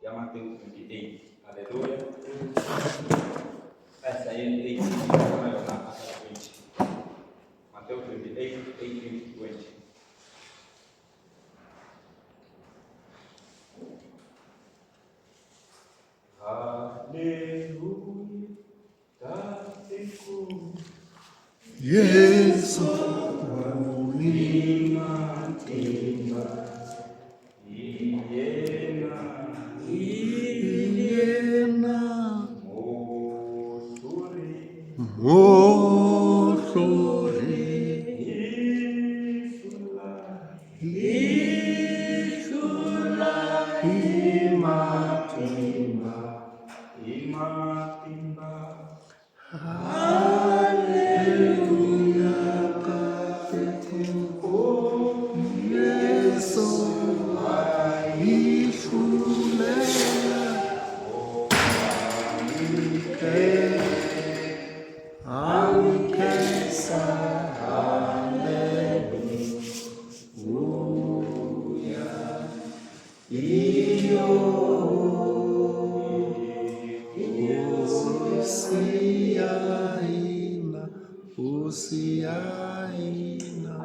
ya Matthew 28. Hallelujah. Isaiah 18, Matthew 28, 18 to 20. Hallelujah. Yesu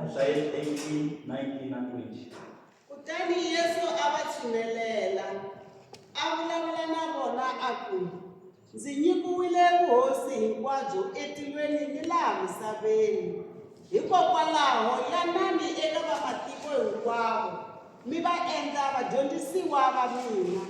Isaiah 18, 19 and 20. Kutani Yesu avatshunelela, avulavula na vona aku, ndzi nyikiwile vuhosi hinkwabyo etilweni ni laha misaveni. Hikokwalaho yanani eka vamatiko hinkwavo, mi va endla vadyondzisiwa va mina,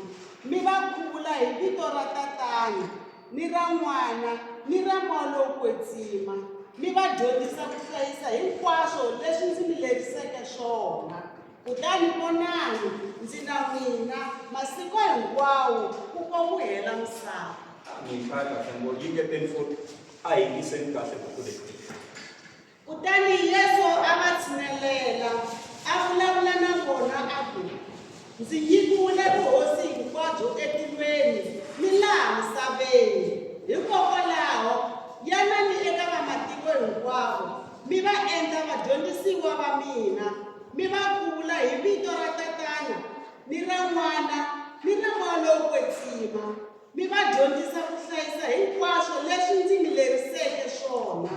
mi va khuvula hi vito ra Tatana, ni ra N'wana, ni ra Moya wo kwetsima, mi va dyondzisa ku hlayisa hinkwaswo leswi ndzi mi leriseke swona. Kutani vonani, ndzi na n'wina masiku hinkwawo ku ko ku hela misava. Kutani Yesu a va tshinelela, a vulavula na vona aku, ndzi nyikiwile vuhosi hinkwabyo etilweni ni laha misaveni. Hikokwalaho yanani eka vamatiko hinkwavo, mi va endla vadyondzisiwa va mina, mi va khuvula hi vito ra Tatana, ni ra N'wana, ni ra Moya wo kwetsima, mi va dyondzisa ku hlayisa hinkwaswo leswi ndzi mi leriseke swona.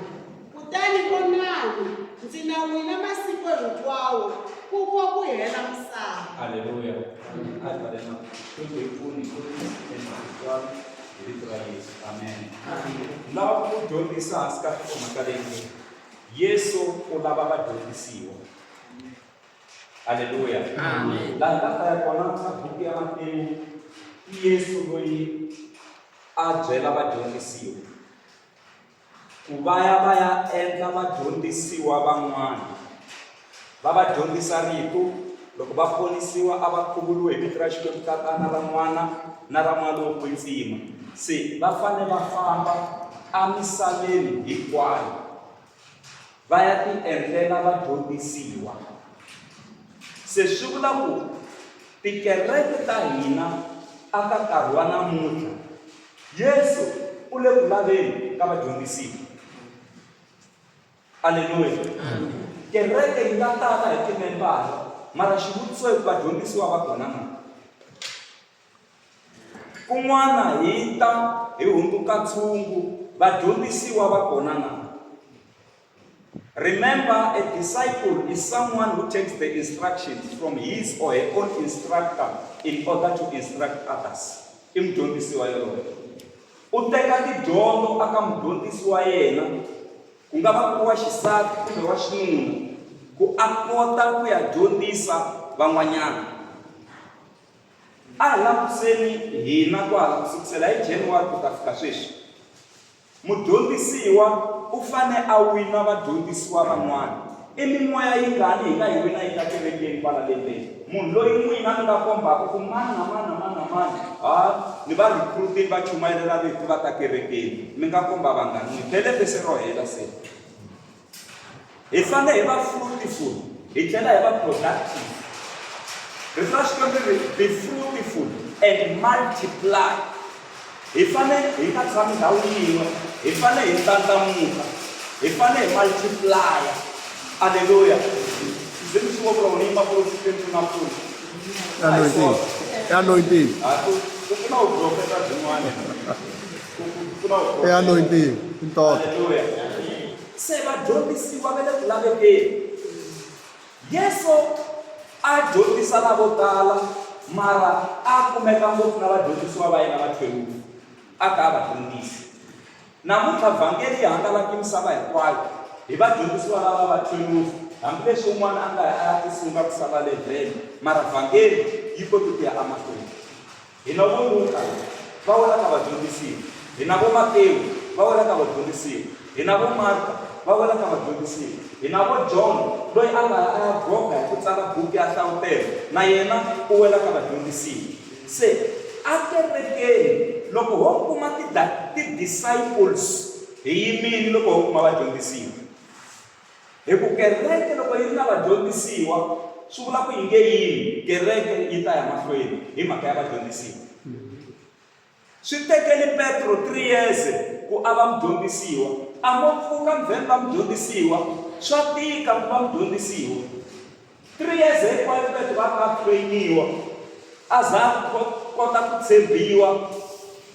Kutani vonani, ndzi na n'wina masiku hinkwawo ku ko ku hela misava. Hallelujah. Amen. Lava ku dyondzisa hansi ka mhaka leyi, Yesu u lava vadyondzisiwa. Hallelujah. Amen. Laha nga ta ya kona ka buku ya Matewu, Yesu loyi a byela vadyondzisiwa ku va ya endla vadyondzisiwa van'wana. Va va dyondzisa rito, loko va ponisiwa a va khuvuriwe hi vito ra Xikwembu, Tatana, ra N'wana na ra Moya wo kwetsima. Se va fanele va famba amisaveni hinkwayo va ya ti endlela vadyondzisiwa. Se swi vula ku tikereke ta hina aka nkarhi wa namuntlha, Yesu u le ku laveni ka vadyondzisiwa. Haleluya. Kereke yi nga tala hi timembara, mara xivutiso hi vadyondzisiwa va kona na. Kun'wana hi ta hi hundzuka ntshungu, vadyondzisiwa va kona na. Remember, a disciple is someone who takes the instructions from his or her own instructor in order to instruct others. I mudyondzisi wa yena. U teka tidyondzo aka mudyondzisi wa yena, ku nga va ku wa xisati kumbe wa xinuna, ku a kota ku ya dyondzisa van'wanyana. A hi languseni hina kwala kusukela hi January ku ta fika sweswi, mudyondzisiwa u fane a wina vadyondzisiwa van'wana. I mimoya yi ngani hi nga hi wina yi ta kerekeni kwala lembeni? Munhu loyi n'wina mi nga kombaka ku mani na mani ni va recruit va chumayela rito va ta kerekeni, mi nga komba vangani? Ni tele pese ro hela se. Hi fane hi va fruitful, hi tlhela hi va productive. Rito ra Xikwembu ri be fruitful and multiply. Hi fane hi nga tshami ndhawu yin'we, hi fane hi ndlandlamuka, hi fane hi multiplya. Hallelujah. Zimi swi ngo vula ni ma profit na pfuna. anointing. ku pfuna ku profeta byin'wana ku pfuna ku Anointing. In thought. Haleluya. Se vadyondzisiwa va le ku lavekeni. Yesu a dyondzisa na vo tala mara a kumeka ngopfu na vadyondzisiwa va yena va 12 a ka va dyondzisi. Namuntlha vhangeli yi hangalaki misava hinkwayo hi vadyondzisiwa lava va 12 hambileswi un'wana a nga ya tisunga ku sala 11 mara vhangeli yi koti ku ya amahlweni. Hi na vo Luka va wela ka vadyondzisiwa, hi na vo Matewu va wela ka vadyondzisiwa, hi na vo Marka va wela ka vadyondzisiwa, hi na vo John loyi a nga ya boha hi ku tsala buku ya nhlavutelo na yena u wela ka vadyondzisiwa. Se a kerekeni loko ho kuma ti-disciples hi yimini loko ho kuma vadyondzisiwa. Hi ku kereke loko yi ri na vadyondzisiwa swi vula ku yi nge yimi, kereke yi ta ya mahlweni hi mhaka ya vadyondzisiwa. Swi tekeli Petro 3 years ku a va mudyondzisiwa, a mo pfuka mvhemba mudyondzisiwa, swa tika ku va mudyondzisiwa. 3 years hinkwayo Petro va nga trainiwa, a za kota ku tshembiwa,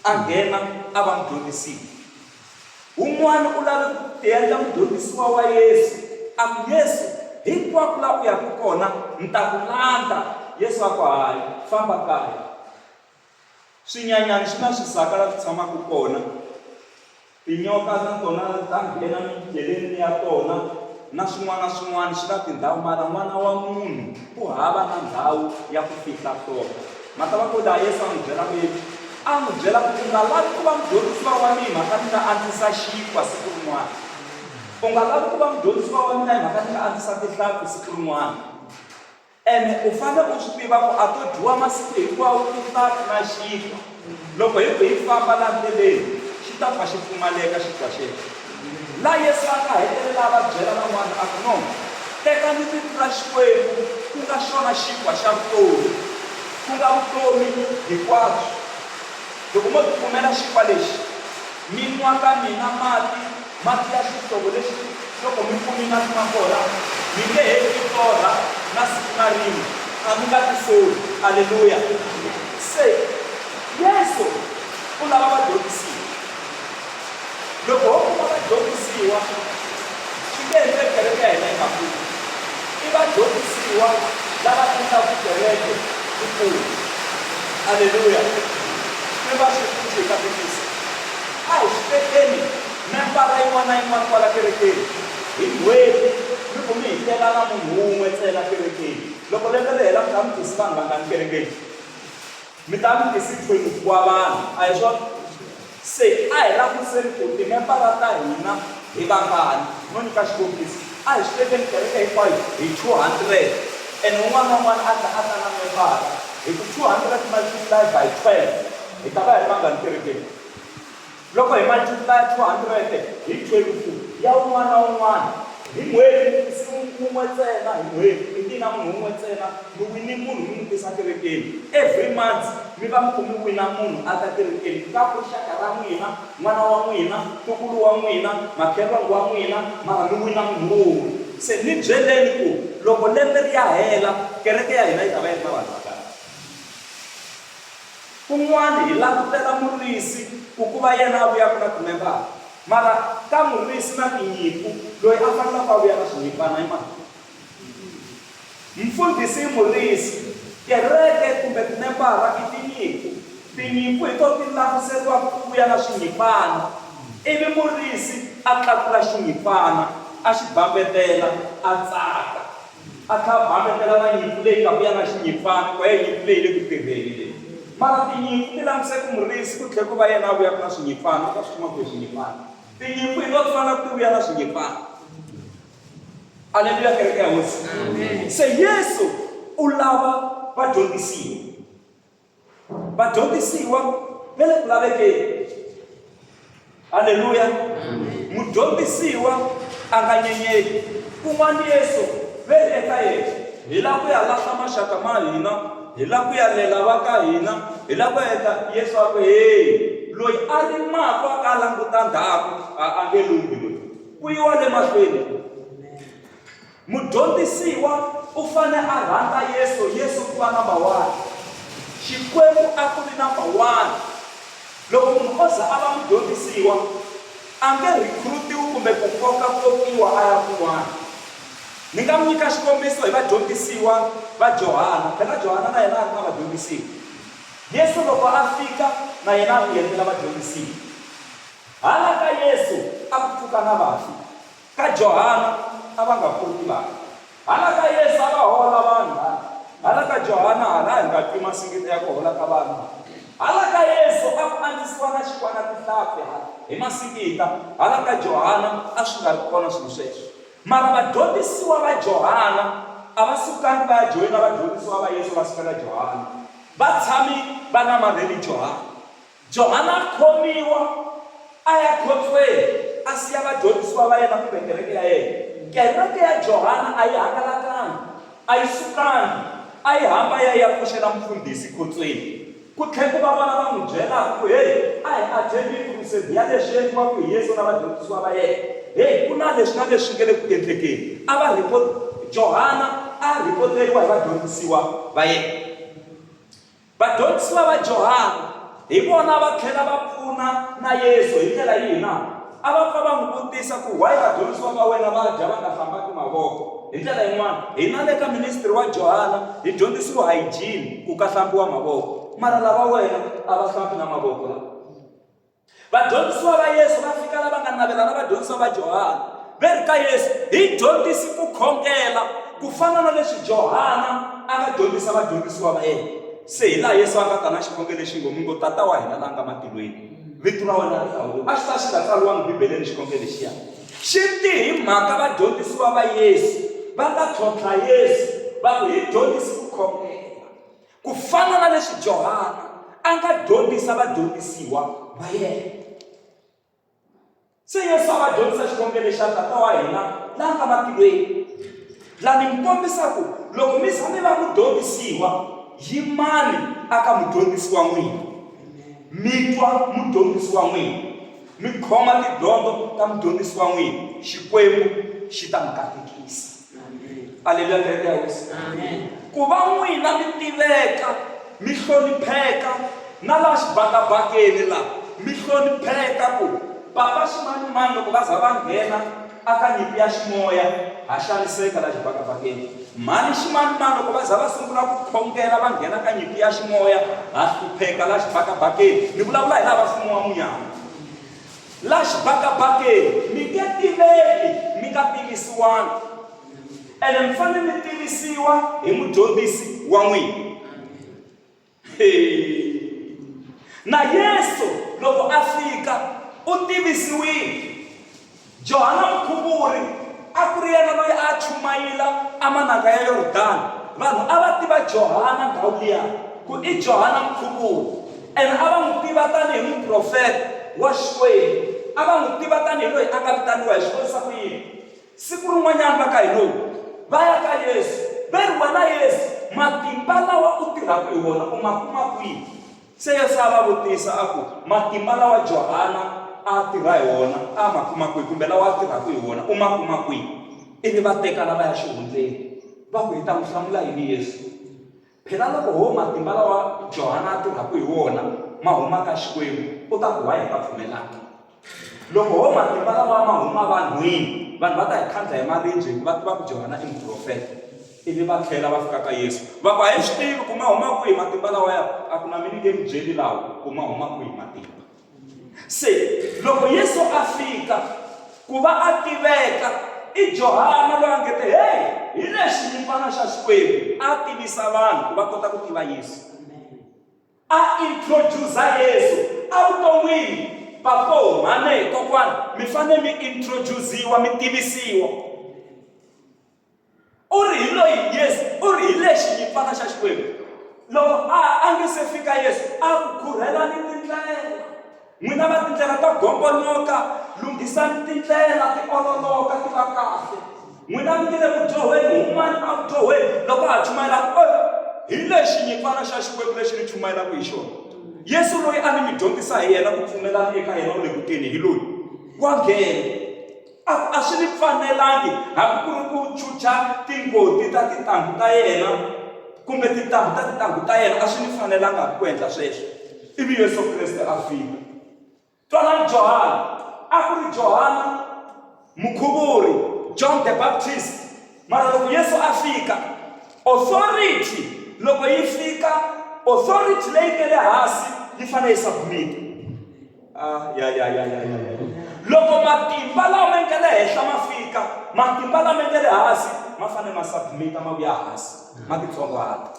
a nghena a va mudyondzisiwa. Un'wana u lave ku tiendla mudyondzisiwa wa Yesu, a ku Yesu hinkwako laha u yaka kona ni ta ku landza. Yesu a ku hayi, famba kaya. Swinyanyani swi na swisaka laha swi tshamaka kona, tinyoka na tona ta nghena mindleleni ya tona na swin'wana na swin'wana swi na tindhawu, mara n'wana wa munhu ku hava na ndhawu ya ku fihla tona. Mhaka va ku laha Yesu a n'wi byela ku yini? A n'wi byela ku u nga lavi ku va mudyondzisiwa wa mina hi mhaka ni ta antswisa xinkwa siku rin'wana. U nga lavi ku va mudyondzisiwa wa mina hi mhaka ni ta antswisa tihlampfi siku rin'wana. Ene u fanele u swi tiva ku a to dyiwa masiku hinkwawo tihlampfi na xinkwa. Loko hi ku hi famba laha ndleleni xi ta pfa xi pfumaleka xinkwa xexo. Laha Yesu a nga hetelela a va byela van'wana a ku no, tekani vito ra Xikwembu ku nga xona xinkwa xa vutomi, ku nga vutomi hinkwabyo. Loko mo tipfumela xinkwa lexi, mi nwa ka mina mati ya xihlovo lexi loko mi pfumina ma kona mi nge heti torha na siku na rin'we, a mi nga ti soli. Haleluya. Se Yesu u lava vadyondzisiwa. Loko ho kuma vadyondzisiwa swi nge endle kereke ya hina yi nga kuli. I vadyondzisiwa lava endlaka kereke yi kula. Haleluya. Mi va swi pfuxi hi katekisa. A hi swi tekeni membara yin'wana na yin'wana kwala kerekeni hi n'hweti mi ku mi hitela na munhu wun'we ntsena kerekeni. Loko lembe ri hela mi ta mi tisi vanhu vangani kerekeni? Mi ta mi tisi 20 wa vanhu, a hi swona? Se a hi langutiseni ku timembara ta hina hi vangani. No nyika xikombiso, a hi swi tekeni kereke hinkwayo hi 200 ene un'wana na un'wana a ta na membara. Hi ku 200 multiplied by 12 hi ta va hi ri vangani kerekeni? Loko hi multiply 200 hi 12 ya un'wana na un'wana hi n'hweti un'we ntsena, hi n'hweti mi tina munhu un'we ntsena, mi wini munhu mi n'wi tisa kerekeni. Every month mi va mi kha mi wina munhu a ta kerekeni, ka ku xaka ra n'wina, n'wana wa n'wina, ntukulu wa n'wina, makhelwani wa n'wina, mara mi wina munhu wun'we. Se ni byeleni ku loko lembe ri ya hela kereke ya hina yi ta va yi ri na vanhu va kahle. Kun'wana hi langutela murisi ku va yena a vuya ku na timembara, mara ka murisi na tinyimpfu loyi a fanelaka a vuya na swinyimpfana hi mani? Mfundhisi i murisi, kereke kumbe timembara i tinyimpfu. Tinyimpfu hi to ti languseriwa ku vuya na swinyimpfana, ivi murisi a tlakula xinyimpfana, a xi bambetela, a tsaka, a tlha bambetela na nyimpfu leyi nga vuya na xinyimpfana, ku ya nyimpfu leyi le ku tirheni leyi. Mara tinyimpfu ti languse ku murisi ku tlhela ku va yena a vuya na swinyimpfana, ka swi kuma ku hi swinyimpfana. Tinyimpfu hi to fanele ku vuya na swinyimpfana. Haleluya, kereke ya Hosi. Se Yesu u lava vadyondzisiwa. Vadyondzisiwa va le ku lavekeni. Haleluya. Mudyondzisiwa a nga nyenyeki. Kun'wana Yesu ve eka yena hi lava ku ya lahla maxaka ma hina, hi lava ku ya lela va ka hina, hi lava ku heta Yesu a ku heyi loyi a rimaka a ka languta ndhaku a nge lunghi loyi, ku yiwa le mahlweni. Mudyondzisiwa u fanele a rhandza Yesu ku va number 1. Xikwembu a ku ri number 1. Loko munhu o za a va mudyondzisiwa a nge recruitiwa kumbe ku kokiwa a ya kun'wana. Ni nga n'wi nyika xikombiso hi vadyondzisiwa va Johana. Phela Johana na yena a ri na vadyondzisiwa. Yesu loko a fika na yena a endlela vadyondzisiwa. Hala ka Yesu a ku pfuka na vafi. Ka Johana a va nga koti vanhu. Hala ka Yesu a va hola vanhu. Hala ka Johana hala hi nga twi masingita ya ku hola ka vanhu. Hala ka Yesu a ku antswisiwa na xikwana tihlampfi hi masingita. Hala ka Johana a swi nga ri kona swilo sweswo. Mara vadyondzisiwa va Johana a va sukangi va ya joyina vadyondzisiwa va Yesu va suka ka Johana. Va tshami va namarheli Johana. Johana a khomiwa a ya khotsweni a siya vadyondzisiwa va yena kumbe kereke ya yena. Kereke ya Johana a yi hangalakangi, a yi sukangi, a yi hamba ya pfuxela mfundhisi khotsweni. Ku tlhela ku va vona va n'wi byela ku hey a hi attend crusade ya leswi endliwaka hi Yesu na vadyondzisiwa va yena. Hey ku na leswi na leswi nge le ku endlekeni. A va Johana a ripoteriwa hi vadyondzisiwa va yena. Vadyondzisiwa va Johana hi vona va tlhela va pfuna na Yesu hi ndlela yihi na? A va pfa va n'wi vutisa ku why vadyondzisiwa va wena va dya va nga hlambaki mavoko. Hi ndlela yin'wana hina le ka ministry wa Johana hi dyondzisiwa hygiene ku ka hlambiwa mavoko. Mara lava wena a va hlambi na mavoko la. Vadyondzisiwa va Yesu va fika lava nga navela na vadyondzisiwa va Johana. Va ri ka Yesu hi dyondzisi ku khongela ku fana na leswi Johana a nga dyondzisa vadyondzisiwa va yena. Se hi laha Yesu a nga ta na xikhongelo lexi ngo mingo tata wa hina la nga matilweni. Vito ra wena ri hlawuriwa. A xi ta xi nga tsariwangi Bibeleni xikhongelo lexiya. Xi ti hi mhaka vadyondzisiwa va Yesu va nga tlhontlha Yesu va ku hi dyondzisi ku khongela ku fana na leswi Johana a nga dyondzisa vadyondzisiwa va yena. Se Yesu a va dyondzisa xikhongelo xa tata wa hina la nga matilweni. La ni mi kombisa ku loko mi za mi va mudyondzisiwa hi mani aka mudyondzisi wa n'wina. Mi twa mudyondzisi wa n'wina, mi khoma tidyondzo ta mudyondzisi wa n'wina, Xikwembu xi ta mi katekisa. Aleluya kereke ya Yesu. Ku va n'wina mi tiveka, mi hlonipheka na la xibakabakeni la mi hlonipheka ku papa ximanimani loko va za va nghena aka nyimpi ya ximoya ha xaniseka la xibakabakeni. Mhani ximanimani loko va za va sungula ku khongela va nghena ka nyimpi ya ximoya ha hlupheka la xibakabakeni. Ni vulavula hi lava mfumo wa munyama. La xibakabakeni mi nge tiveki mi nga tivisiwangi. Ene mi fanele mi tivisiwa hi mudyondzisi wa n'wina. Na Yesu loko a fika u tivisiwile. Johana Mkhuvuri a ku ri yena loyi a chumayela amananga ya Yordani. Vanhu a va tiva Johana ndhawu liya ku i Johana Mkhuvuri. Ene a va n'wi tiva tanihi muprofeta wa Xikwembu. A va n'wi tiva tanihi loyi a nga vitaniwa hi xikombiso ku yini. Siku rin'wanyana va ka hi lowu va ya ka Yesu va ri wena Yesu matimba lawa u tirhaka hi wona u ma kuma kwihi. Se Yesu a va vutisa a ku matimba lawa Johana a tirha hi wona a ma kuma kwihi kumbe lawa a tirhaka hi wona u ma kuma kwihi. Ivi va teka lava ya xihundleni va ku hi ta n'wi hlamula yini Yesu. Phela loko ho matimba lawa Johana a tirhaka hi wona ma huma ka Xikwembu u ta ku why hi nga pfumelanga. Loko ho matimba lawa ma huma vanhwini vanhu va ta hi khandla hi maribye hi ku va tiva ku Johana i muprofeta. Ivi va tlhela va fika ka Yesu va ku a hi swi tivi ku ma huma kwihi matimba lawaya. A ku na mi nge mi byeli lawa ku ma huma kwihi matimba. Se loko Yesu a fika ku va a tiveka i Johana loyi a ngete hey hi lexi nyimfana xa Xikwembu a tivisa vanhu ku va kota ku tiva Yesu. A introduce Yesu evuton'wini. Papo mane kokwana mi fanele mi introduciwa mi tivisiwa. U ri hi loyi Yesu u ri hi lexi nyimfana xa Xikwembu. Loko a nge se fika Yesu a ku khurhelani tindlela. N'wina va tindlela to gombonoka lunghisani tindlela ti ololoka ti va kahle. N'wina mi nge le ku dyoheni humani a ku dyoheni loko a chumayela hi lexi nyimfana xa Xikwembu lexi ni chumayelaka hi xona. Yesu loyi a ni mi dyondzisa hi yena ku pfumelana eka yena u le kuteni hi loyi wa nghena. A swi ni fanelangi hambi ku ri ku chucha tingoti ta tintangu ta yena kumbe tintangu ta yena a swi ni fanelanga ku endla sweswo. Ivi Yesu Kreste a fika. Twanani Johana, a ku ri Johana Mukhuvuri, John the Baptist. Mara loko Yesu a fika, authority loko yi fika, authority leyi nga le hansi yi fanele yi submit. Loko matimba lama nga le henhla ma fika, matimba lama nga le hansi ma fanele ma submita ma vuya hansi, ma titsongahata.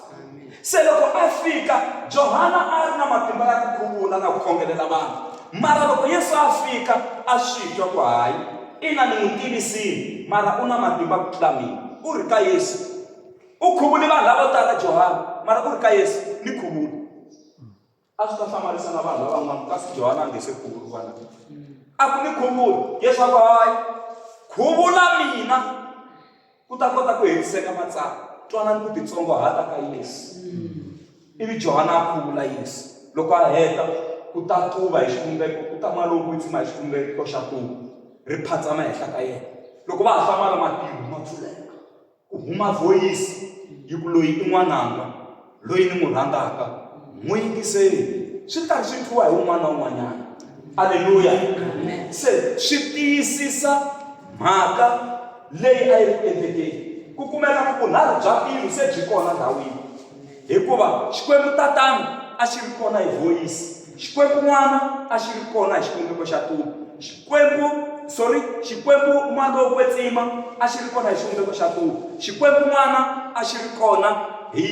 Se loko a fika, Johana a ri na matimba ya ku khuvula na ku khongelela vanhu. Mara loko Yesu a fika, a swi twa ku hayi, ina ni n'wi tivisile, mara u na matimba ku tlula mina. U ri ka Yesu, u khuvule vanhu lavo tala Johana, mara u ri ka Yesu ni khuvula. A swi ta hlamarisa na vanhu lavan'wana, kasi Johana a nge se khuvula vana. A ku ni khuvula, Yesu a ku hayi, khuvula mina ku ta kota ku hetiseka matsava. Twanani ku titsongahata ka Yesu. Ivi Johana a khuvula Yesu. Loko a heta ku ta tuva hi xivumbeko, ku ta n'wana lowu kwitsima hi xivumbeko xa tuva ri phatsama henhla ka yena. Loko va ha hlamala matilo ma pfuleka, ku huma voyisi yi ku loyi i n'wananga loyi ni n'wi rhandzaka, n'wi yingiseni. Swi karhi swi twiwa hi un'wana na un'wanyana. Aleluya. Se swi tiyisisa mhaka leyi a yi ri endlekeni. Ku kumeka ku vunharhu bya mbilu se byi kona ndhawini, hikuva xikwembu tatana a xi ri kona hi voyisi, xikwembu n'wana a xi ri kona hi xivumbeko xa tuva, xikwembu n'wana wo kwetsima a xi ri kona hi xivumbeko xa tuva, xikwembu n'wana a xi ri kona hi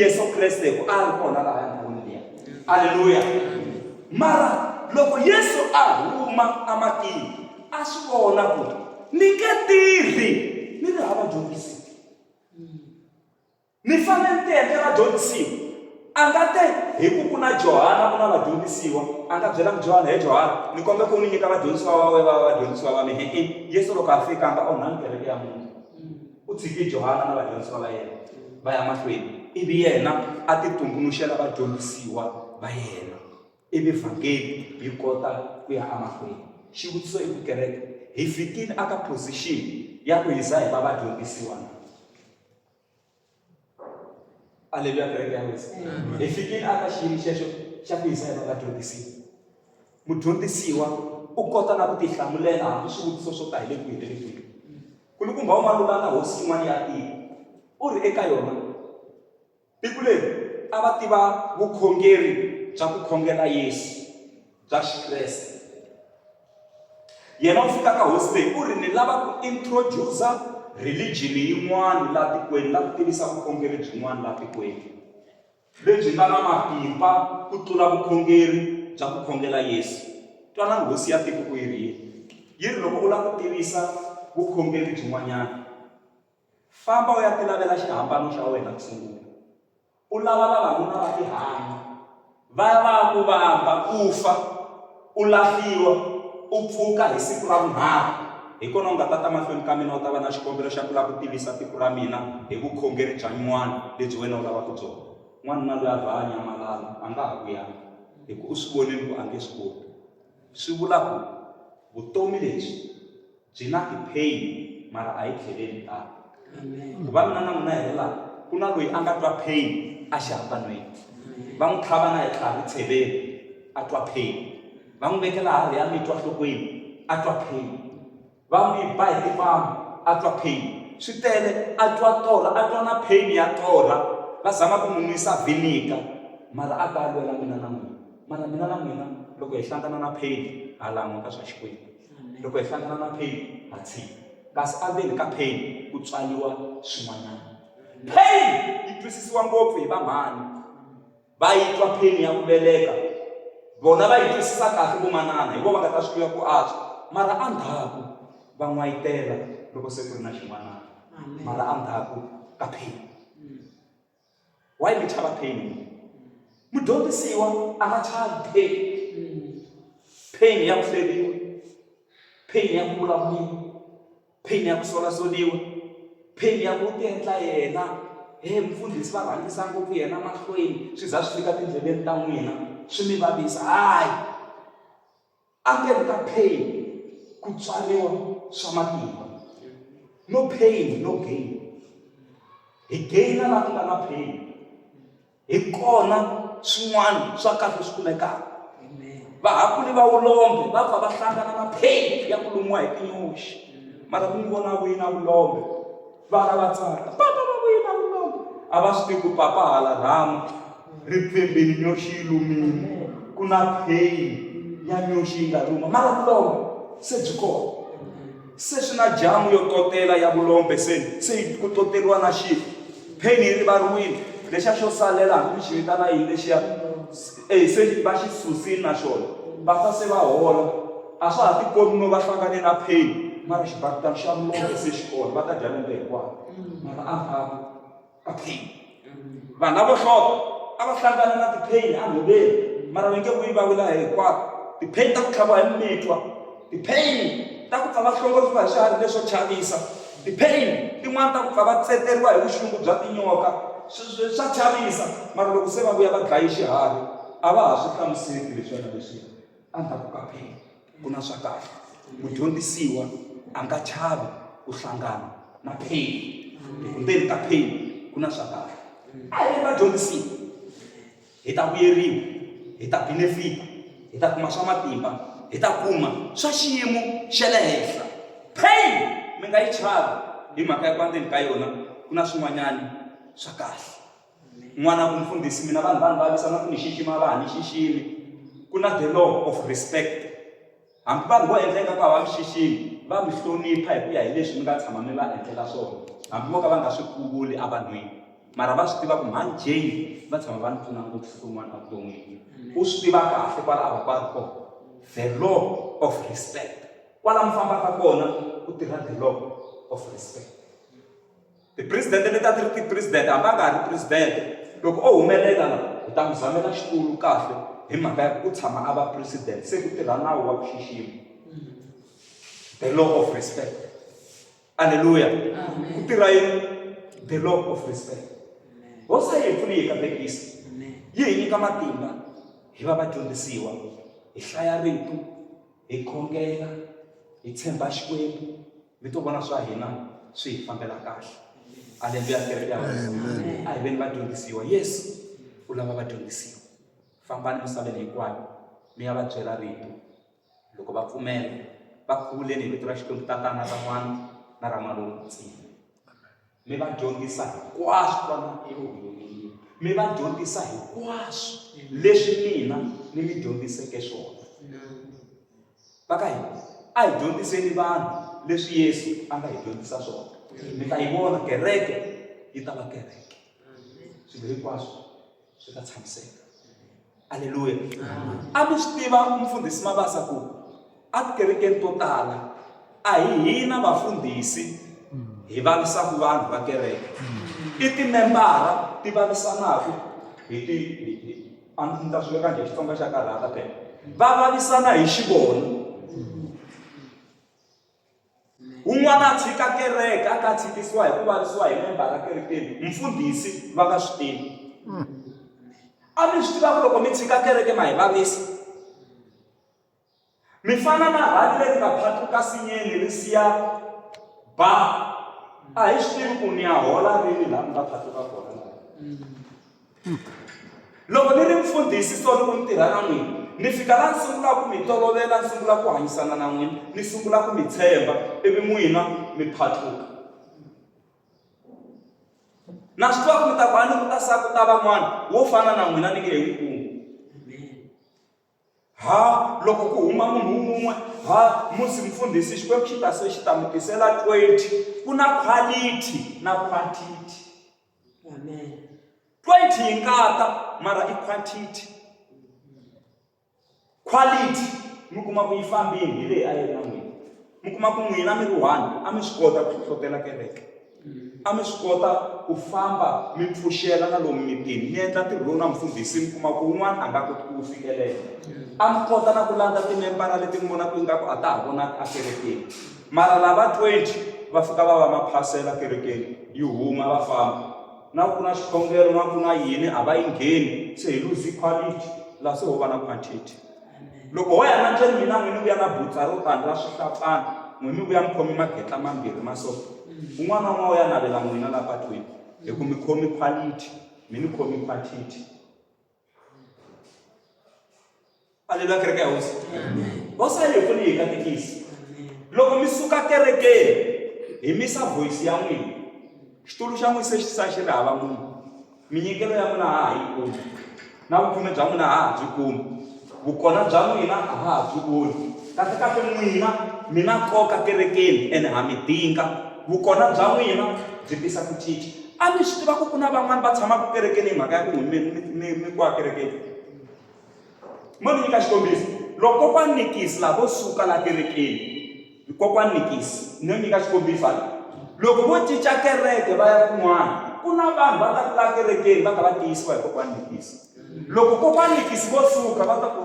Yesu Kreste ku a ri kona laha ndhawini liya. Aleluya. Mara loko Yesu a huma ematini, a swi vona ku ni nge tirhi ni ri hava dyondzisi. Ni fanele ni endlela vadyondzisiwa. A nga te hi ku na Johana ku na vadyondzisiwa, a nga byela Johana, he Johana ni kombela ku ni nyika vadyondzisiwa vadyondzisiwa va mina. Yesu loko a fika a nga onhani kereke ya munhu. U tshiki Johana na vadyondzisiwa va yena va ya mahlweni, ivi yena a ti tumbuluxela vadyondzisiwa va yena, ivi vhangeli yi kota ku ya emahlweni. Xivutiso i ku kereke hi fikile aka position ya ku hi za hi va vadyondzisiwa na? Aleluya kereke ya Yesu. Hi fikile aka xiyimo xexo xa ku hi za hi va vadyondzisiwa. Mudyondzisiwa u kota na ku ti hlamulela hambi swivutiso swo ta hi le kwihi. Kulukumba Umalula na hosi yin'wana ya tiko, u ri eka yona tiko leri a va tiva vukhongeri bya ku khongela Yesu bya Xikreste. Yena u fika ka hosi leyi u ri ni lava ku introduce religion yin'wana laha tikweni, la ku tivisa vukhongeri byin'wana laha tikweni lebyi nga na matimba ku tlula vukhongeri bya ku khongela Yesu. Twanani hosi ya tiko ku yi ri loko u lava ku tivisa vukhongeri byin'wanyana, famba u ya ti lavela xihambano xa wena ku sungula. U lava vavanuna va tihanyi va ya va ku vamba, u fa, u lahliwa, u pfuka hi siku ra vunharhu. Hi kona u nga ta mahlweni ka mina u ta va na xikombelo xa ku lava ku tivisa tiko ra mina hi vukhongeri bya nyuwana lebyi wena u lavaka byona. N'wanuna loyi a ba a nyamalala a nga ha vuyanga, hi ku u swi vonile ku a nge swi koti. Swi vula ku vutomi lebyi byi na ti-pain mara a hi tlheleni tano. Ku va mina na n'wina hi laha ku na loyi a nga twa pain a xihambanweni, va n'wi tlhava na hi tlhavi tsheleni a twa pain, va n'wi vekela hari ya mitwa nhlokweni a twa pain, va n'wi ba hi tipamu a twa pain. Swi tele a twa torha, a twa na pain ya torha, va zama ku n'wi nwisa vinika mara a ta lwela mina na n'wina. Mara mina na n'wina loko hi hlangana na pain ha lan'wa ka swa Xikwembu, loko hi hlangana na pain ha tshika, kasi endzeni ka pain ku tswaliwa swin'wanyana. Pain yi twisisiwa ngopfu hi vamhani, va yi twa pain ya ku veleka, vona va yi twisisa kahle vomanana, hi vo va nga ta swi tiva ku antswa, mara endzhaku va n'wayitela loko se ku ri na xin'wanana. Mara endzhaku ka pain, why mi chava pain? Mudyondzisiwa a nga chavi pain, pain ya ku hleriwa, pain ya ku vulavuriwa, pain ya ku solasoliwa, pain ya ku ti endla yena mfundhisi va rhangisa ngopfu yena mahlweni, swi za swi fika tindleveni ta n'wina swi mi vavisa. Hayi, endzeni ka pain ku tswariwa swa matimba. No pain no gain. Hi gaina laha ku nga na pain, hi kona swin'wana swa kahle swi kumekaka. Vahakuli va vulombe va pfa va hlangana na pain ya ku lumiwa hi tinyoxi, mara mi vona wina vulombe vana va tsaka papa va wina vulombe, a va swi tivi ku papa hala rhamu ri pfembeni nyoxi yi lumile, ku na pain ya nyoxi yi nga luma, mara vulombe se byi kona. Se swi na jamu yo totela ya vulombe, se ku toteliwa na xilo, pain yi rivariwile, lexiya xo salela hambi mi xi vitana yini lexiya se va xi susini na xona, va ta se va hola, a swa ha tikombi no va hlangane na pain, mara xibakitana xa vulombe se xi kona, va ta dya lembe hinkwawo, mara a ka pain. Vanhu lavo hlota a va hlangana na ti-pain enhoveni, mara va nge vuyi va vula hinkwato. Ti-pain ta ku tlhaviwa hi mitwa, ti-pain ta ku pfa va hlongoriwa hi swiharhi leswo chavisa, ti-pain tin'wana ta ku pfa va tseteriwa hi vuxungu bya tinyoka, swa chavisa, mara loko se va vuya va dlayi xiharhi a va ha swi hlamuseli leswiya leswiya. Endzhaku ka pain ku na swa kahle. Mudyondzisiwa a nga chavi ku hlangana na pain, endzeni ka pain ku na swa kahle. A hi vadyondzisiwa hi ta vuyeriwa, hi ta benefita, hi ta kuma swa matimba, hi ta kuma swa xiyimo xa le henhla. Pain mi nga yi chavi hi mhaka ya ku endzeni ka yona ku na swin'wanyani swa kahle. N'wana ku mfundhisi mina vanhu vavisana ku ni xixima va ha ni xiximi, ku na the law of respect. Hambi vanhu vo endleka ku va mi xiximi va mi hlonipha hi ku ya hi leswi mi nga tshama mi va endlela swona, hambi vo ka va nga swi kuvuli evanhwini, mara va swi tiva ku mhani Jane va tshama va ni pfuna ngopfu swin'wana evuton'wini. U swi tiva kahle kwala a va ka ri kona, the law of respect. Kwala mi fambaka kona ku tirha the law of respect. Ti-president leti ti ri ti-president hambi a nga ri president, loko o humelela la hi ta n'wi zamela xitulu kahle hi mhaka ya ku tshama a va president, se ku tirha nawu wa ku xixima, the law of respect. Alleluya. Ku tirha yini? The law of respect. Hosi yi hi pfuni hi katekisa, yi hi nyika matimba hi va vadyondzisiwa, hi hlaya rito, hi khongela, hi tshemba Xikwembu, mi to vona swa hina swi hi fambela kahle. Alleluya, kereke ya wena. A hi veni vadyondzisiwa. Yesu u lava vadyondzisiwa. Fambani misaveni hinkwayo mi ya va byela rito, loko va pfumela va khuvuleni hi vito ra Xikwembu tatana ra n'wana na ra N'wana ntsena. Mi va dyondzisa hinkwaswo vana mi va dyondzisa hinkwaswo leswi mina ni mi dyondziseke swona. Va ka hina a hi dyondziseni vanhu leswi Yesu a nga hi dyondzisa swona, mi ta yi vona kereke yi ta va kereke, swilo hinkwaswo swi ta tshamiseka. Alleluya. A mi swi tiva mfundhisi Mabasa ku a tikerekeni to tala a hi hina vafundhisi hi vavisaka vanhu va kereke, i timembara ti vavisanaka hi a ndzi ta swi veka njhe Xitsonga xa karhata phela, va vavisana hi xivona. Un'wana a tshika kereke a ka tshikisiwa hi ku vavisiwa hi membara kerekeni, mfundhisi va nga swi tivi. A mi swi tiva ku loko mi tshika kereke ma hi vavisa, mi fana na rhadi leri nga phatuka sinyeni ri siya ba, a hi swi tivi ku ni ya hola rini laha mi nga phatuka kona. Loko ni ri mfundhisi so loko ni tirha na n'wina, ni fika la ni sungula ku mi tolovela, ni sungula ku hanyisana na n'wina, ni sungula ku mi tshemba, ivi n'wina mi phatuka. Na swi tiva ku mi ta ku a ni ku ta sa ku ta van'wana wo fana na n'wina ni nge hi nkuma. Ha loko ku huma munhu un'we ha musi mfundhisi Xikwembu xi ta se xi ta mi tisela 20, ku na quality na quantity. Amen. 20 yi nkata mara i quantity. Quality mi kuma ku yi fambile hi leyi a yi na n'wina, mi kuma ku n'wina mi ri one a mi swi kota ku hlohlotela kereke, a mi swi kota ku famba mi pfuxela na lomu mitini mi endla ntirho lowu na mfundhisi, mi kuma ku un'wana a nga koti ku wu fikelela. A mi kota na ku landza timembara leti mi vonaka ingaku a ta ha vonaka a kerekeni, mara lava 20 va fika va va maphasela kerekeni yi huma va famba, na ku na xikhongelo na ku na yini a va yi ngheni, se hi luzi quality laha se ho va na quantity. Loko ho ya na njeni mina n'wini vuya na butsa ro tani ra swihlapana, n'wini mi vuya mi khomi magetla mambirhi masofa, un'wana na un'wana u ya navela n'wina laha patwini hi ku mi khomi quality mi ni khomi patiti. Aleluya kereke ya hosi. Hosi a hi pfuni hi katekisi. Loko mi suka kerekeni hi misa voice ya n'wina, xitulu xa n'wina se xi sa xi ri hava munhu, minyikelo ya n'wina ha yi kumi, na vupfune bya n'wina ha byi kumi, vukona bya n'wina ha byi voni. Kahlekahle n'wina mi na nkoka kerekeni ene ha mi dinga, vukona bya n'wina byi tisa ku cinca. A mi swi tiva ku na van'wani va tshamaka kerekeni hi mhaka ya ku mi kwa kerekeni. Mo ni nyika xikombiso, loko kokwani Nikisi laha vo suka la kerekeni, kokwani Nikisi ni nyika xikombiso hala, loko vo cinca kereke va ya kun'wana, ku na vanhu va ta la kerekeni va ta va tiyisiwa hi kokwani Nikisi. Loko kokwani Nikisi vo suka va ta ku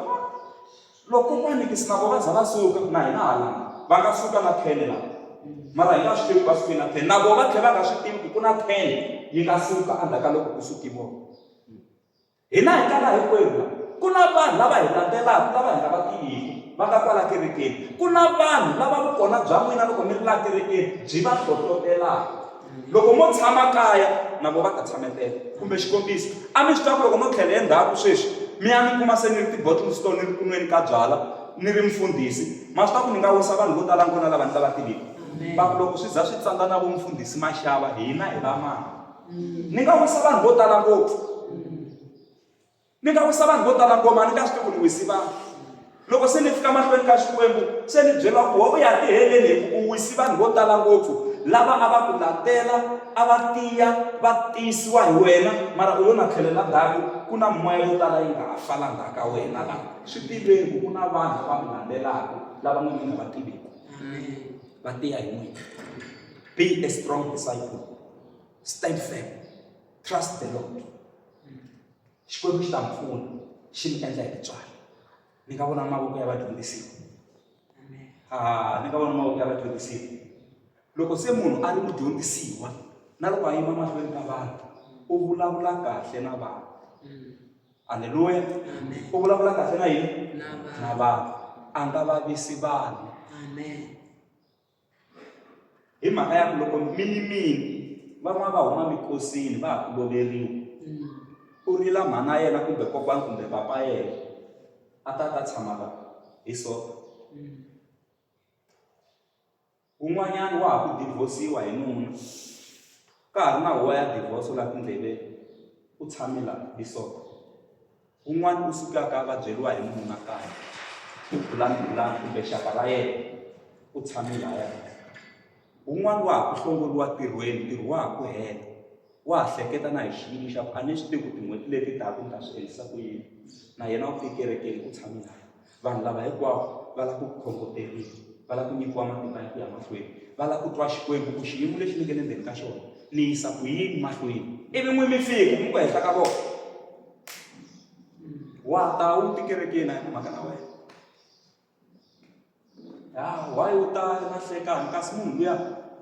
loko kokwani Nikisi na vo va za va suka na hina hala va nga suka na 10 laha, mara hi nga swi tivi va suke na 10, na vo va tlhela va nga swi tivi ku na 10 yi nga suka endzhaku ka loko ku suki vona. Hina hi kala hinkwerhu la ku na vanhu lava hi landzelaka lava hi nga va tiviki va nga kwala kerekeni, ku na vanhu lava vukona bya n'wina loko mi ri la kerekeni byi va hlohlotelaka. Loko mo tshama kaya na vo va ta tshametela. Kumbe xikombiso, a mi swi tiva ku loko mo tlhela endzhaku sweswi mi ya mi kuma se ni ri ti-bottle store ni ri kunweni ka byala ni ri mfundhisi, ma swi tiva ku ni nga wisa vanhu vo tala ngona lava ni ta va tiviki. Va ku loko swi za swi tsandza na vo mfundhisi ma xava, hina hi va mani. Ni nga wisa vanhu vo tala ngopfu, ni nga wisa vanhu vo tala ngoma, ni nga swi tivi ku ni wisi vanhu. Loko se ni fika mahlweni ka Xikwembu se ni byela ku ho ya tiheleni hi ku u wisi vanhu vo tala ngopfu lava a va ku latela, a va tiya, va tiyisiwa hi wena, mara u lo na tlhelela ndzhaku ku na moya yo tala yi nga ha fala ndzhaku ka wena laha. Swi tiveni ku ku na vanhu lava mi landzelaka lava n'wina mi nga va tiviki, va tiya hi n'wina. Be a strong disciple, stand firm, trust the Lord. Xikwembu xi ta mi pfuna xi mi endla hi titswala. Ni nga vona mavoko ya vadyondzisiwa, ni nga vona mavoko ya vadyondzisiwa. Loko se munhu a ri mudyondzisiwa na loko a yima mahlweni ka vanhu u vulavula kahle na vanhu. Aleluya. U vulavula kahle na yini? Na vanhu, a nga vavisi vanhu. Hi mhaka ya ku loko mini van'wana va huma mikosini va ha ku loveriwa, u rila mhana yena kumbe kokwani kumbe papa yena a ta tshama la hi sota. Un'wanyana wa ha ku divorce-iwa hi nuna, ka ha ri na huwa ya divorce la tindleveni, u tshame la hi sota. Un'wana u sukaka a vabyeriwa hi nuna kaya, u bulani kumbe xaka ra yena, u tshame laya. Un'wana wa ha ku hlongoriwa ntirhweni, ntirho wa ha ku hela, wa ha hleketa na hi xiyimo xa ku a ni swi tivi ku tin'hweti leti taka ni ta swi endlisa ku yini, na yena u tikerekeni u tshame laya. Vanhu lava hinkwavo va lava ku khongoteriwa, va lava ku nyikiwa matimba ya ku ya mahlweni, va lava ku twa Xikwembu ku xiyimo lexi ni nge le ndzeni ka xona ni yisa ku yini mahlweni. Ivi n'wi mi fika mi ku henhla ka vona, wa ta u tikerekeni a hi na mhaka na wena. Why u ta na hlekani? Kasi munhu luya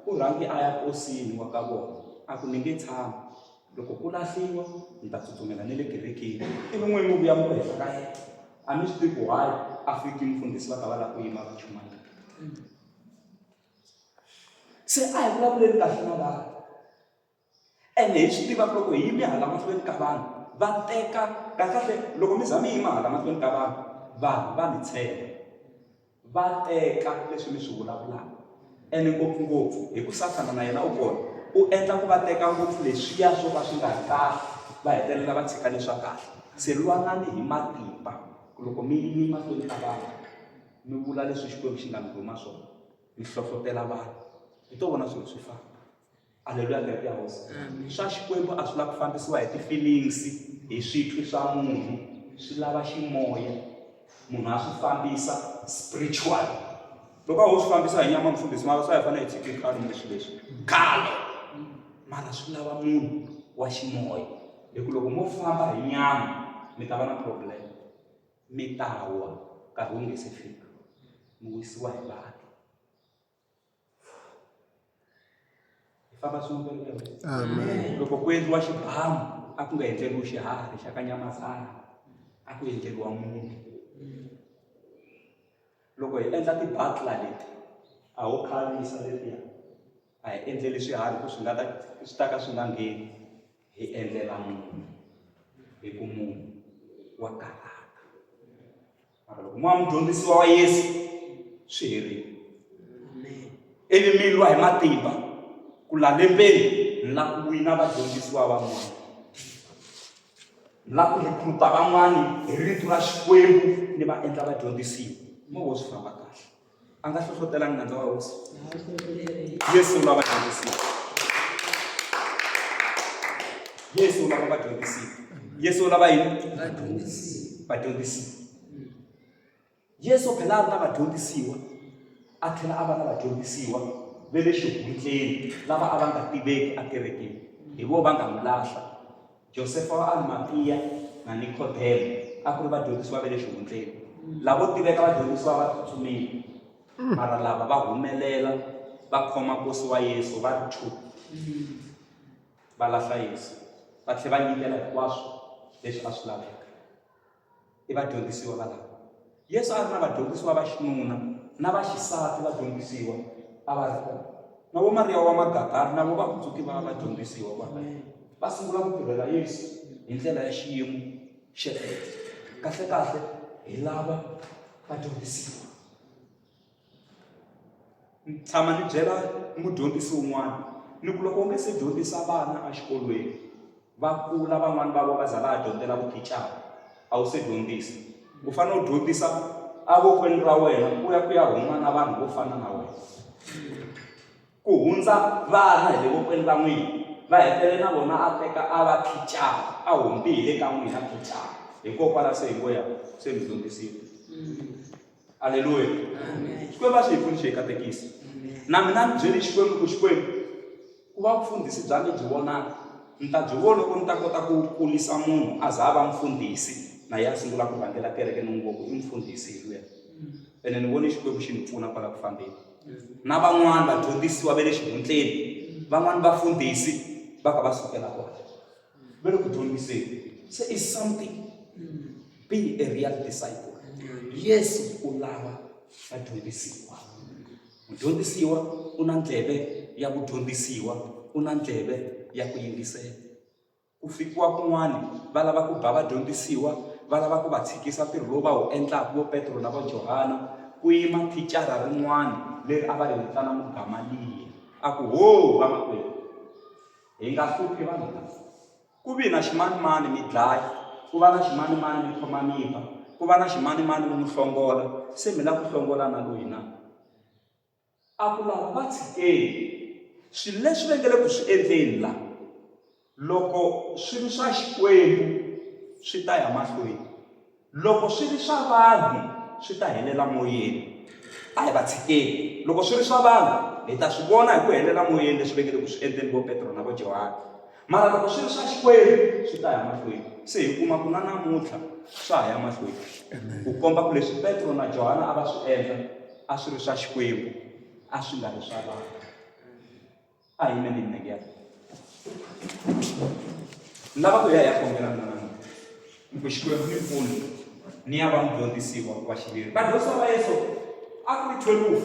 u rhangi a ya kosini wa ka vona, a ku ni nge tshami, loko ku lahliwa ni ta tsutsumela ni le kerekeni. Ivi n'wini mi vuya mi ku henhla ka yena, a mi swi tivi ku why a fiki mfundhisi va ta va lava ku yima va chumana. Se a hi vulavuleni kahle na vanhu, ene hi swi tiva ku loko hi yime hala mahlweni ka vanhu va teka kahle. Loko mi za mi yima hala mahlweni ka vanhu, vanhu va mi tshemba, va teka leswi mi swi vulavulaka. Ene ngopfungopfu hi ku Sathana na yena u kona, u endla ku va teka ngopfu leswiya swo ka swi nga ri kahle, va hetelela va tshika leswa kahle. Se lwanani hi matimba ku loko mi yime mahlweni ka vanhu mi vula leswi Xikwembu xi nga mi rhuma swona, mi hlohlotela vanhu, hi to vona swilo swi famba. Aleluya kereke ya hosi. Swa Xikwembu a swi lava ku fambisiwa hi ti-feelings, hi switwi swa munhu, swi lava ximoya. Munhu a swi fambisa spiritual. Loko a ho swi fambisa hi nyama mfundhisi mara swa hi fanele hi tshike khale leswi khale, mara swi lava munhu wa ximoya. Hi ku loko mo famba hi nyama mi ta va na problem, mi ta wa nkarhi wu nge se fika, mi wisiwa hi vanhu. Hi famba swin'we kereke. Amen. Loko ku endliwa xibamu a ku nga endleriwi xiharhi xa ka nyamazana, a ku endleriwa munhu. Loko hi endla ti-battle leti a ho khavisa letiya, a hi endleli swiharhi ku swi ta ka swi nga ngheni, hi endlela munhu. hi ku munhu wa karata. Mara loko mo va mudyondzisiwa wa Yesu swi herile. Ivi mi lwa hi matimba ku la lembeni ni lava ku wina vadyondzisiwa van'wana, ni lava ku recruit-a van'wani hi rito ra Xikwembu ni va endla vadyondzisiwa. Mo vo swi famba kahle, a nga hlohlotelangi nandzu wa hosi. Yesu u lava vadyondzisiwa, Yesu u lava vadyondzisiwa, Yesu u lava yini? Vadyondzisiwa. Yesu phela a ri na vadyondzisiwa, a tlhela a va na vadyondzisiwa ve le xihundleni lava a va nga tiveki ekerekeni, hi vo va nga n'wi lahla. Josefa wa Arimateya na Nikodemo a ku ri vadyondzisiwa ve le xihundleni, lavo tiveka vadyondzisiwa va tsutsumile, mara lava va humelela va khoma nkosi wa Yesu va ri two, va lahla Yesu va tlhela va nyikela hinkwaswo leswi a swi laveka. I vadyondzisiwa valava. Yesu a ri na vadyondzisiwa va xinuna na va xisati vadyondzisiwa a va ri kona. Na vo Mariya wa Magadala na vo va kutsuki va vadyondzisiwa va sungula ku tirhela Yesu hi ndlela ya xiyimo xe le henhla. Kahle hi lava vadyondzisiwa. Tshama ni byela mudyondzisi wun'wana ni ku loko u nge se dyondzisa vana exikolweni va kula van'wani va vo va za va dyondzela vuthicara, a wu se dyondzisi. U fanele u dyondzisa evokweni ra wena ku ya huma na vanhu vo fana na wena, ku hundza vana hi le vokweni ra n'wina va hetelele na vona a teka a va thicara, a humbi hi le ka n'wina thicara. Hikokwalaho se hi ngo ya se mi dyondzisiwa. Aleluya. Xikwembu a xi hi pfuni hi katekisi. Na mina ni byeli Xikwembu ku Xikwembu ku va vufundhisi bya lebyi vonaka, ni ta byi vona loko ni ta kota ku kulisa munhu a za a va mfundhisi na ya sungula ku rhangela kereke ni ngopfu i mfundhisi hi luya. Ene ni vone Xikwembu xi ni pfuna kwala ku fambeni. Na van'wani vadyondzisiwa va le xihundleni, van'wani vafundhisi va ka va sukela kona va le ku dyondziseni. Se is something, be a real disciple. Yesu u lava vadyondzisiwa. Mudyondzisiwa u na ndleve ya ku dyondzisiwa, u na ndleve ya ku yingisela. Ku fikiwa kun'wana va lava ku ba vadyondzisiwa, va lava ku va tshikisa ntirho lowu va wu endlaka vo Petro na vo Johana, ku yima thicara rin'wana leri a va ri vitana Mugamaliya a ku ho vamakwerhu hi nga hluphi vanhu lava, ku vi na ximanimani mi dlaya, ku va na ximanimani mi khoma mimba, ku va na ximanimani mi hlongola, se mi lava ku hlongola na loyi na. A ku lava va tshikeni swilo leswi va nge le ku swi endleni la, loko swi ri swa Xikwembu swi ta ya mahlweni, loko swi ri swa vanhu swi ta helela moyeni. A hi va tshikeni, loko swi ri swa vanhu hi ta swi vona hi ku helela moyeni leswi va nge le ku swi endleni vo Petro na vo Johana, mara loko swi ri swa Xikwembu swi ta ya mahlweni. Se hi kuma ku na namuntlha swa ha ya mahlweni, ku komba ku leswi Petro na Johana a va swi endla a swi ri swa Xikwembu, a swi nga ri swa vanhu. A hi yimeni milenge ya ni lava ku ya kombela na ku Xikwembu ni pfuni ni ya va mudyondzisiwa wa xiviri. Vadyondzisiwa va Yesu a ku ri 12,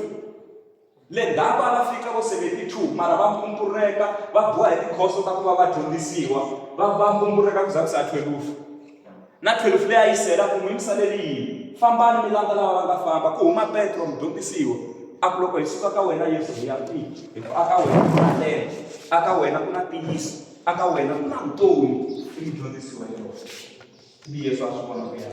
le ndzhaku a va fika vo 72, mara va mpumpureka va boha hi tikhoso ta ku va vadyondzisiwa, va mpumpureka ku za ku sa 12. Na 12 leyi a yi sela ku n'wi yimisaleli yini, fambani mi landza lava va nga famba. Ku huma Petro mudyondzisiwa a ku loko hi suka ka wena Yesu hi ya kwihi, hi ku aka wena ku na ndlela, aka wena ku na ntiyiso, aka wena ku na vutomi. I mudyondzisiwa yena ni Yesu a swi vona ku ya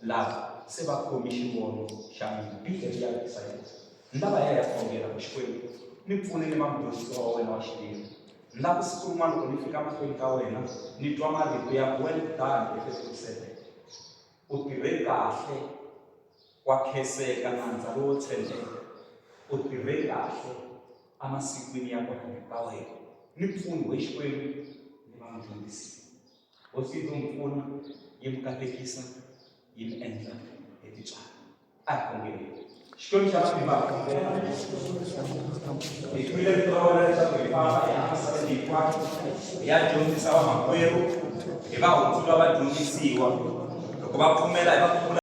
lava se va khomi xivono xa mina, be a real disciple. Ni lava ya khongela ku Xikwembu ni pfune ni va mudyondzisiwa wa wena wa xiviri. Ni lava ku siku rin'wana loko ni fika mahlweni ka wena ni twa marito ya well done Efeso 7. U tirhe kahle, wa khenseka nandza lowo tshembeka, u tirhe kahle emasikwini ya ku hanya ka wena. Ni pfuni we Xikwembu ni va mudyondzisi. Hosi yi mpfuna yi mi katekisa, yi mi endla hi titswala. A hi khongeleni. Xikwembu xa matimba hi twile vito ra wena leswaku hi famba hi ya misaveni hinkwayo, hi ya dyondzisa vamakwerhu, hi va hundzula vadyondzisiwa. Loko va pfumela hi va